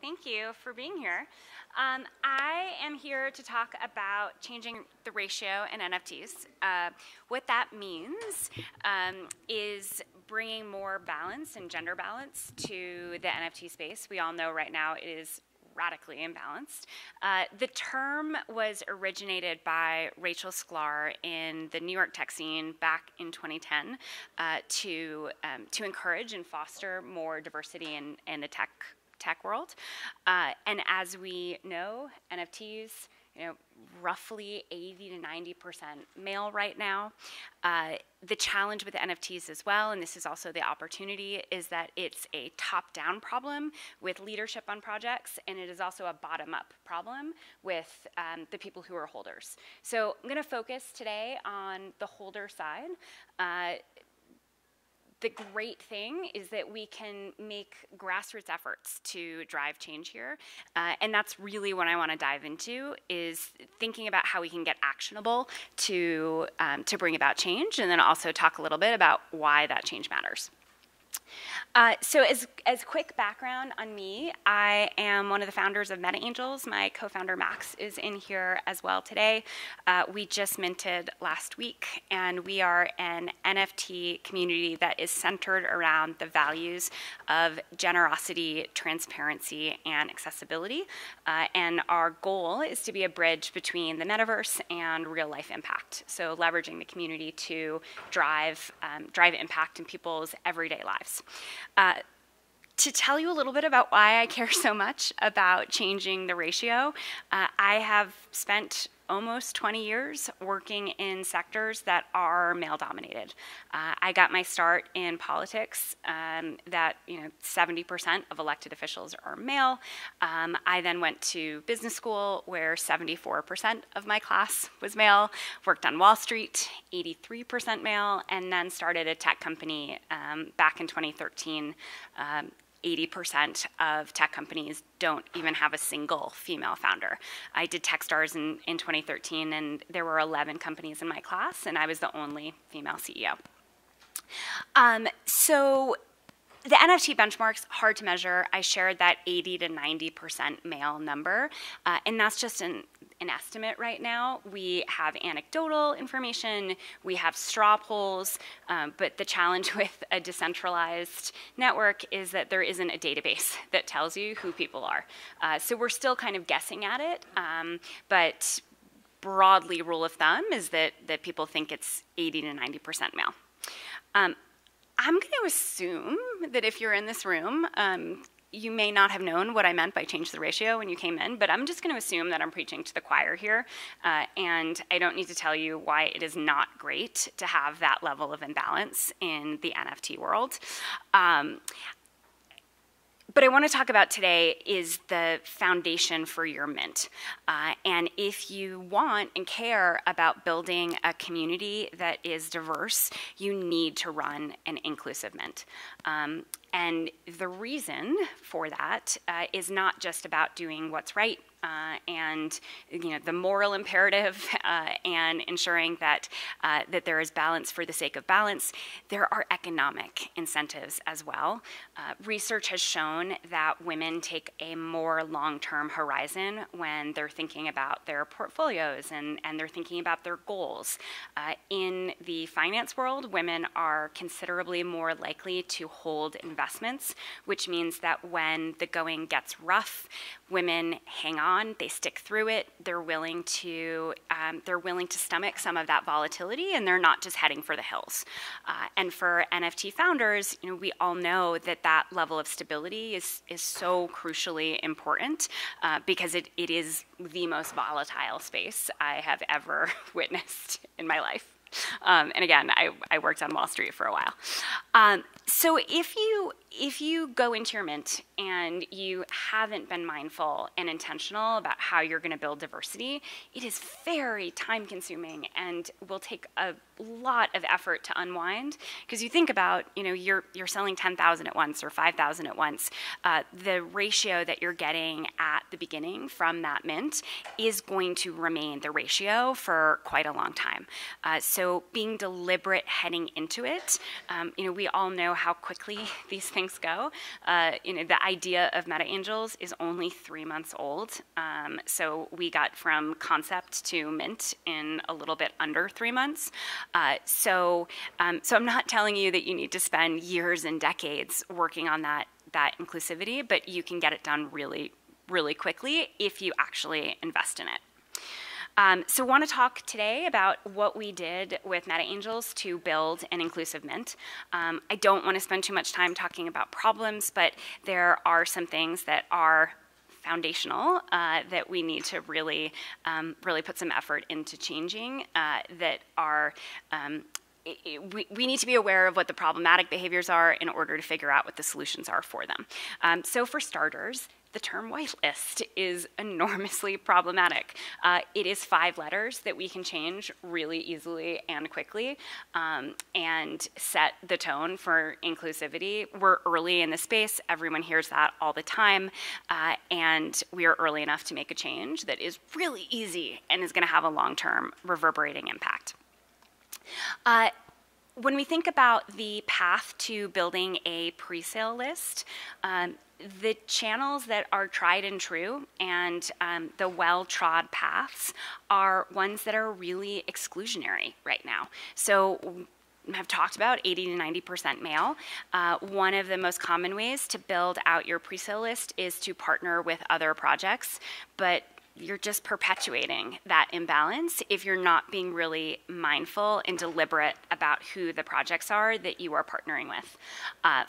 Thank you for being here. I am here to talk about changing the ratio in NFTs. What that means is bringing more balance and gender balance to the NFT space. We all know right now it is radically imbalanced. The term was originated by Rachel Sklar in the New York tech scene back in 2010 to encourage and foster more diversity in the tech world. And as we know, NFTs, roughly 80 to 90% male right now. The challenge with the NFTs as well, and this is also the opportunity, is that it's a top-down problem with leadership on projects, and it is also a bottom-up problem with the people who are holders. So I'm going to focus today on the holder side. The great thing is that we can make grassroots efforts to drive change here, and that's really what I want to dive into, is thinking about how we can get actionable to bring about change, and then also talk a little bit about why that change matters. So as quick background on me, I am one of the founders of Meta Angels. My co-founder Max is in here as well today. We just minted last week, and we are an NFT community that is centered around the values of generosity, transparency, and accessibility. And our goal is to be a bridge between the metaverse and real-life impact. So leveraging the community to drive impact in people's everyday lives. To tell you a little bit about why I care so much about changing the ratio, I have spent almost 20 years working in sectors that are male-dominated. I got my start in politics that 70% of elected officials are male. I then went to business school where 74% of my class was male, worked on Wall Street, 83% male, and then started a tech company back in 2013. 80% of tech companies don't even have a single female founder. I did Techstars in 2013, and there were 11 companies in my class, and I was the only female CEO. So the NFT benchmark's hard to measure. I shared that 80 to 90% male number, and that's just an estimate right now. We have anecdotal information, we have straw polls, but the challenge with a decentralized network is that there isn't a database that tells you who people are. So we're still kind of guessing at it, but broadly, rule of thumb is that people think it's 80 to 90% male. I'm going to assume that if you're in this room, you may not have known what I meant by change the ratio when you came in, but I'm just going to assume that I'm preaching to the choir here, and I don't need to tell you why it is not great to have that level of imbalance in the NFT world. But I want to talk about today is the foundation for your mint. And if you want and care about building a community that is diverse, you need to run an inclusive mint. And the reason for that is not just about doing what's right and the moral imperative and ensuring that that there is balance for the sake of balance. There are economic incentives as well. Research has shown that women take a more long-term horizon when they're thinking about their portfolios and they're thinking about their goals. In the finance world, women are considerably more likely to hold investments, which means that when the going gets rough, women hang on, they stick through it, they're willing to stomach some of that volatility, and they're not just heading for the hills. And for NFT founders, we all know that level of stability is so crucially important because it is the most volatile space I have ever witnessed in my life. And again, I worked on Wall Street for a while. So if you go into your mint and you haven't been mindful and intentional about how you're going to build diversity, it is very time consuming and will take a lot of effort to unwind, because you think about, you're selling 10,000 at once or 5,000 at once. The ratio that you're getting at the beginning from that mint is going to remain the ratio for quite a long time. So being deliberate heading into it, we all know how quickly these things go. The idea of Meta Angels is only 3 months old. So we got from concept to mint in a little bit under 3 months. So I'm not telling you that you need to spend years and decades working on that inclusivity, but you can get it done really, really quickly if you actually invest in it. So I want to talk today about what we did with Meta Angels to build an inclusive mint. I don't want to spend too much time talking about problems, but there are some things that are foundational that we need to really put some effort into changing, that are we need to be aware of what the problematic behaviors are in order to figure out what the solutions are for them. So for starters, the term whitelist is enormously problematic. It is 5 letters that we can change really easily and quickly, and set the tone for inclusivity. We're early in the space. Everyone hears that all the time, and we are early enough to make a change that is really easy and is going to have a long-term reverberating impact. When we think about the path to building a presale list, the channels that are tried and true and the well-trod paths are ones that are really exclusionary right now. So I've talked about 80 to 90% male. One of the most common ways to build out your presale list is to partner with other projects, but you're just perpetuating that imbalance if you're not being really mindful and deliberate about who the projects are that you are partnering with.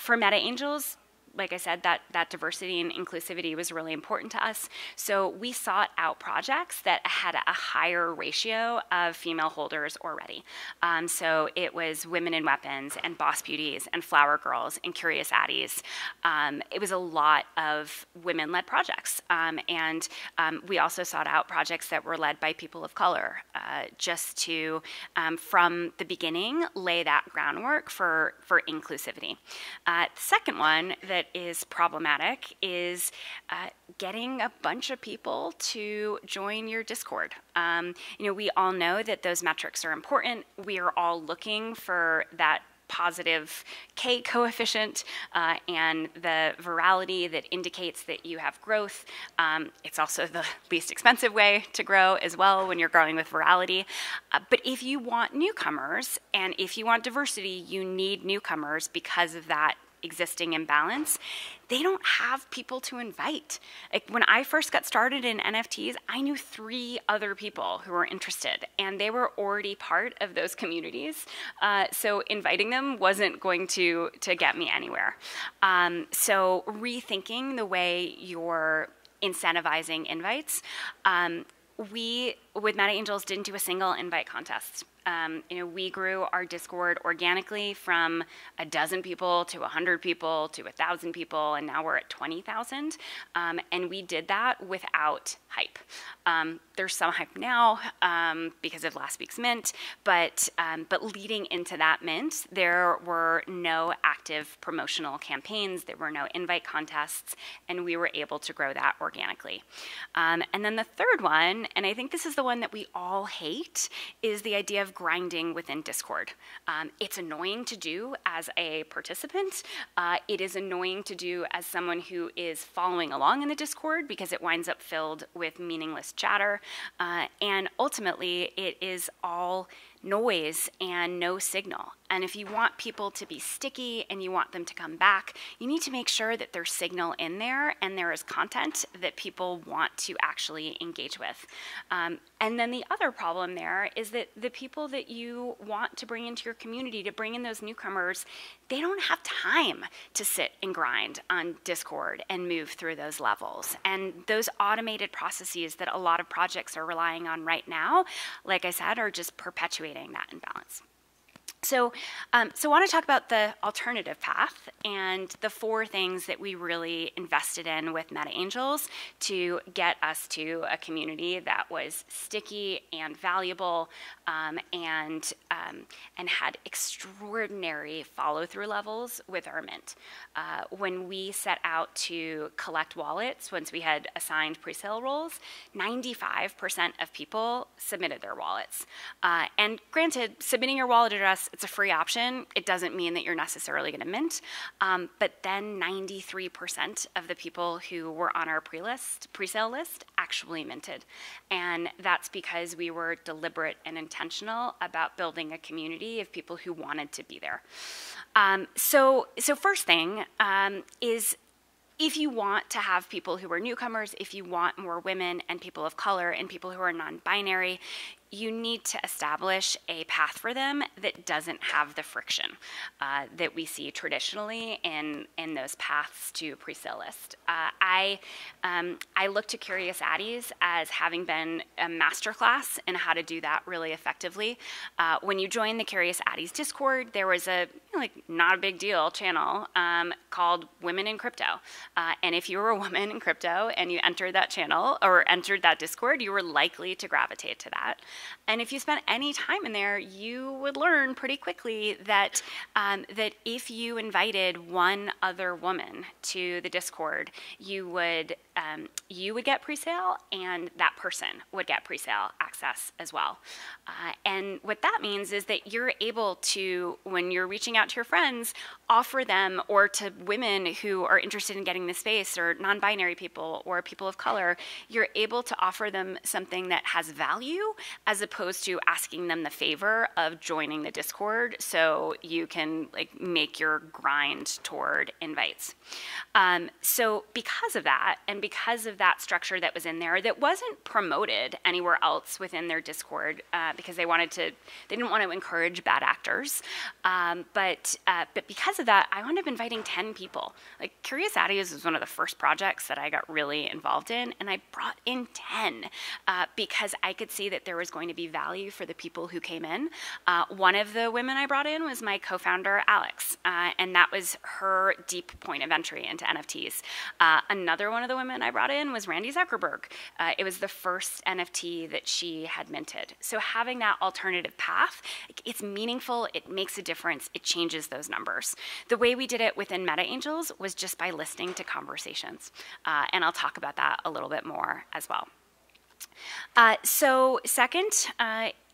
For Meta Angels, like I said, that diversity and inclusivity was really important to us. So we sought out projects that had a higher ratio of female holders already. So it was Women in Weapons and Boss Beauties and Flower Girls and Curious Addies. It was a lot of women-led projects. And we also sought out projects that were led by people of color, just to, from the beginning, lay that groundwork for inclusivity. The second one that is problematic is getting a bunch of people to join your Discord. We all know that those metrics are important. We are all looking for that positive K coefficient and the virality that indicates that you have growth. It's also the least expensive way to grow as well when you're growing with virality. But if you want newcomers and if you want diversity, you need newcomers because of that existing imbalance. They don't have people to invite. Like when I first got started in NFTs, I knew 3 other people who were interested, and they were already part of those communities. So inviting them wasn't going to get me anywhere. So rethinking the way you're incentivizing invites. We, with Meta Angels, didn't do a single invite contest. We grew our Discord organically from 12 people to 100 people to 1,000 people, and now we're at 20,000. And we did that without hype. There's some hype now because of last week's mint, but leading into that mint, there were no active promotional campaigns, there were no invite contests, and we were able to grow that organically. And then the third one, and I think this is the one that we all hate, is the idea of grinding within Discord. It's annoying to do as a participant. It is annoying to do as someone who is following along in the Discord because it winds up filled with meaningless chatter. And ultimately, it is all noise and no signal. And if you want people to be sticky and you want them to come back, you need to make sure that there's signal in there and there is content that people want to actually engage with. And then the other problem there is that the people that you want to bring into your community, to bring in those newcomers, they don't have time to sit and grind on Discord and move through those levels. And those automated processes that a lot of projects are relying on right now, like I said, are just perpetuating that imbalance. So I want to talk about the alternative path and the 4 things that we really invested in with Meta Angels to get us to a community that was sticky and valuable, and had extraordinary follow-through levels with our mint. When we set out to collect wallets, once we had assigned presale roles, 95% of people submitted their wallets. And granted, submitting your wallet address, it's a free option. It doesn't mean that you're necessarily going to mint. But then 93% of the people who were on our presale list actually minted. And that's because we were deliberate and intentional about building a community of people who wanted to be there. So first thing is, if you want to have people who are newcomers, if you want more women and people of color and people who are non-binary, you need to establish a path for them that doesn't have the friction that we see traditionally in those paths to presale list. I look to Curious Addies as having been a masterclass in how to do that really effectively. When you join the Curious Addies Discord, there was a not a big deal channel called Women in Crypto. And if you were a woman in crypto and you entered that channel or entered that Discord, you were likely to gravitate to that. And if you spent any time in there, you would learn pretty quickly that that if you invited one other woman to the Discord, you would get presale, and that person would get presale access as well. And what that means is that you're able to, when you're reaching out to your friends, offer them, or to women who are interested in getting the space, or non-binary people, or people of color, you're able to offer them something that has value, as opposed to asking them the favor of joining the Discord so you can make your grind toward invites. So because of that, and because of that structure that was in there that wasn't promoted anywhere else within their Discord, because they didn't want to encourage bad actors, but because of that, I wound up inviting 10 people. Curious Addies was one of the first projects that I got really involved in, and I brought in 10 because I could see that there was going to be value for the people who came in. One of the women I brought in was my co-founder, Alex, and that was her deep point of entry into NFTs. Another one of the women I brought in was Randy Zuckerberg. It was the first NFT that she had minted. So having that alternative path, it's meaningful, it makes a difference, it changes those numbers. The way we did it within Meta Angels was just by listening to conversations. And I'll talk about that a little bit more as well. So second,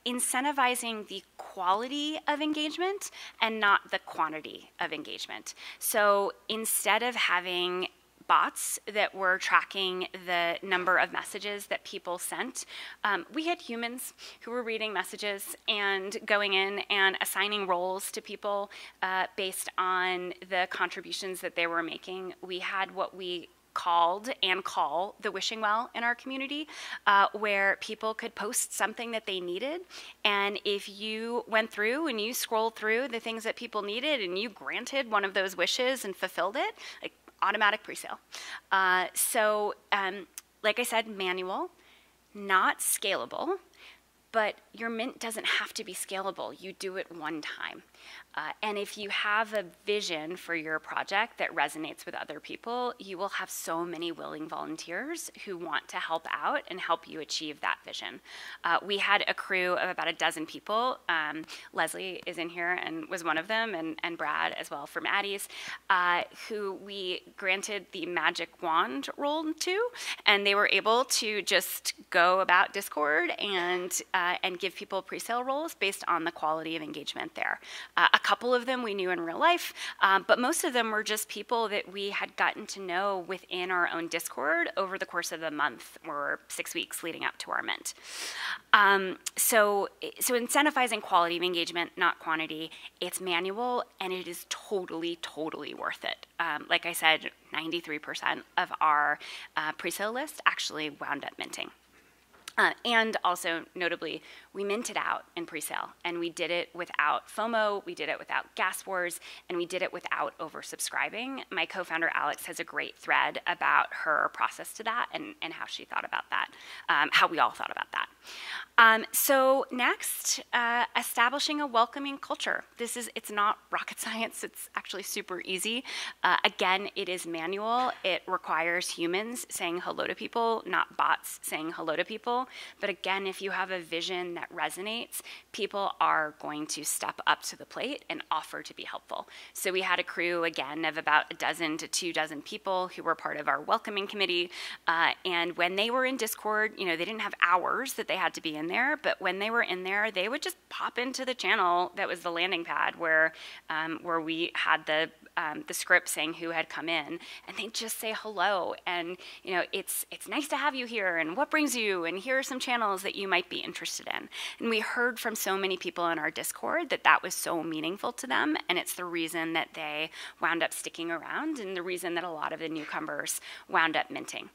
incentivizing the quality of engagement and not the quantity of engagement. So instead of having bots that were tracking the number of messages that people sent, we had humans who were reading messages and going in and assigning roles to people based on the contributions that they were making. We had what we called and call the wishing well in our community, where people could post something that they needed, and if you went through and you scrolled through the things that people needed and you granted one of those wishes and fulfilled it, automatic presale. Like I said, manual, not scalable, but your mint doesn't have to be scalable. You do it one time. And if you have a vision for your project that resonates with other people, you will have so many willing volunteers who want to help out and help you achieve that vision. We had a crew of about a dozen people. Leslie is in here and was one of them, and Brad as well from Addies, who we granted the magic wand role to, and they were able to just go about Discord and give people presale roles based on the quality of engagement there. A couple of them we knew in real life, but most of them were just people that we had gotten to know within our own Discord over the course of the month or 6 weeks leading up to our mint. So incentivizing quality of engagement, not quantity, it's manual, and it is totally, totally worth it. Like I said, 93% of our presale list actually wound up minting. And also, notably, we minted out in presale, and we did it without FOMO, we did it without gas wars, and we did it without oversubscribing. My co-founder, Alex, has a great thread about her process to that and how she thought about that, how we all thought about that. So next, establishing a welcoming culture. It's not rocket science, it's actually super easy. Again, it is manual. It requires humans saying hello to people, not bots saying hello to people. But again, if you have a vision that resonates, people are going to step up to the plate and offer to be helpful. So we had a crew, again, of about a dozen to 24 people who were part of our welcoming committee. And when they were in Discord, they didn't have hours that they had to be in there, but when they were in there, they would just pop into the channel that was the landing pad where we had the script saying who had come in, and they'd just say hello, and it's nice to have you here, and what brings you, and here are some channels that you might be interested in. And we heard from so many people in our Discord that was so meaningful to them, and it's the reason that they wound up sticking around, and the reason that a lot of the newcomers wound up minting.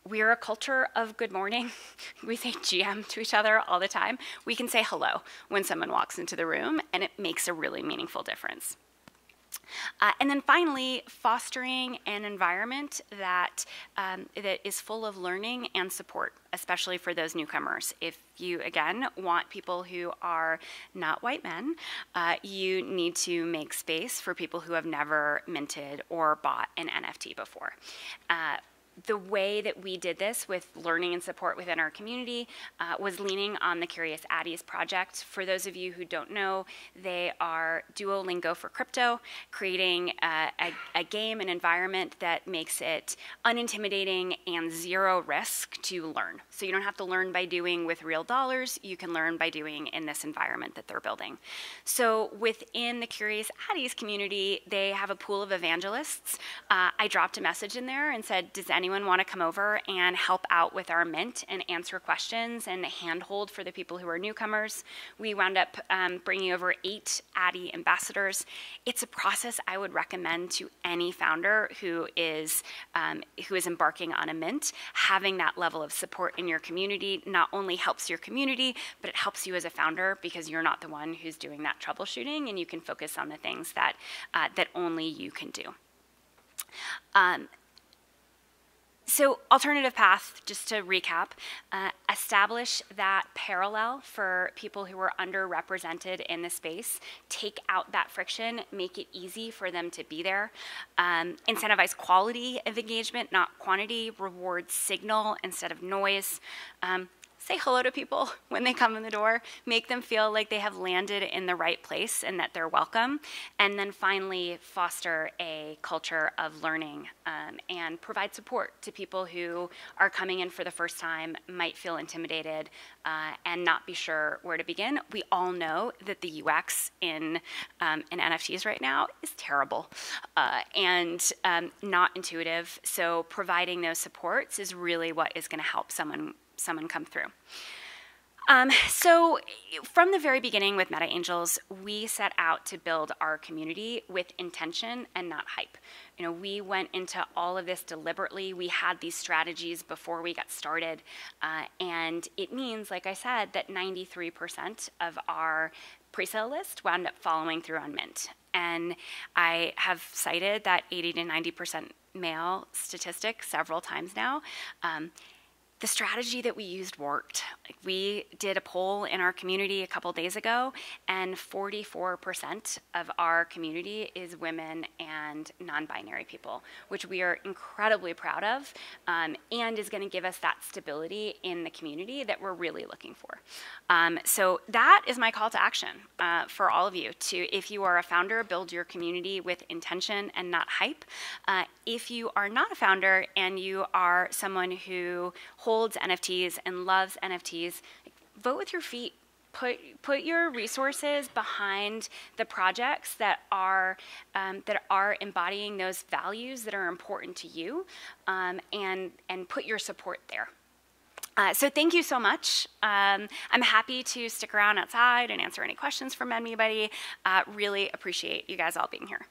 We're a culture of good morning. We say GM to each other all the time. We can say hello when someone walks into the room, and it makes a really meaningful difference. And then finally, fostering an environment that is full of learning and support, especially for those newcomers. If you, again, want people who are not white men, you need to make space for people who have never minted or bought an NFT before. The way that we did this with learning and support within our community was leaning on the Curious Addies project. For those of you who don't know, they are Duolingo for crypto, creating a game, an environment that makes it unintimidating and zero risk to learn. So you don't have to learn by doing with real dollars, you can learn by doing in this environment that they're building. So within the Curious Addies community, they have a pool of evangelists. I dropped a message in there and said, does anyone want to come over and help out with our mint and answer questions and handhold for the people who are newcomers? We wound up bringing over 8 Addie ambassadors. It's a process I would recommend to any founder who is embarking on a mint. Having that level of support in your community not only helps your community, but it helps you as a founder because you're not the one who's doing that troubleshooting, and you can focus on the things that only you can do. So alternative path, just to recap, establish that parallel for people who are underrepresented in the space, take out that friction, make it easy for them to be there, incentivize quality of engagement, not quantity, reward signal instead of noise, say hello to people when they come in the door, make them feel like they have landed in the right place and that they're welcome, and then finally foster a culture of learning and provide support to people who are coming in for the first time, might feel intimidated and not be sure where to begin. We all know that the UX in NFTs right now is terrible and not intuitive, so providing those supports is really what is going to help someone come through. So from the very beginning with Meta Angels, we set out to build our community with intention and not hype. We went into all of this deliberately. We had these strategies before we got started. And it means, like I said, that 93% of our presale list wound up following through on mint. And I have cited that 80 to 90% male statistic several times now. The strategy that we used worked. We did a poll in our community a couple days ago, and 44% of our community is women and non-binary people, which we are incredibly proud of, and is going to give us that stability in the community that we're really looking for. So that is my call to action for all of you to, if you are a founder, build your community with intention and not hype. If you are not a founder and you are someone who holds NFTs and loves NFTs, vote with your feet. Put your resources behind the projects that are embodying those values that are important to you, and put your support there. So thank you so much. I'm happy to stick around outside and answer any questions from anybody. Really appreciate you guys all being here.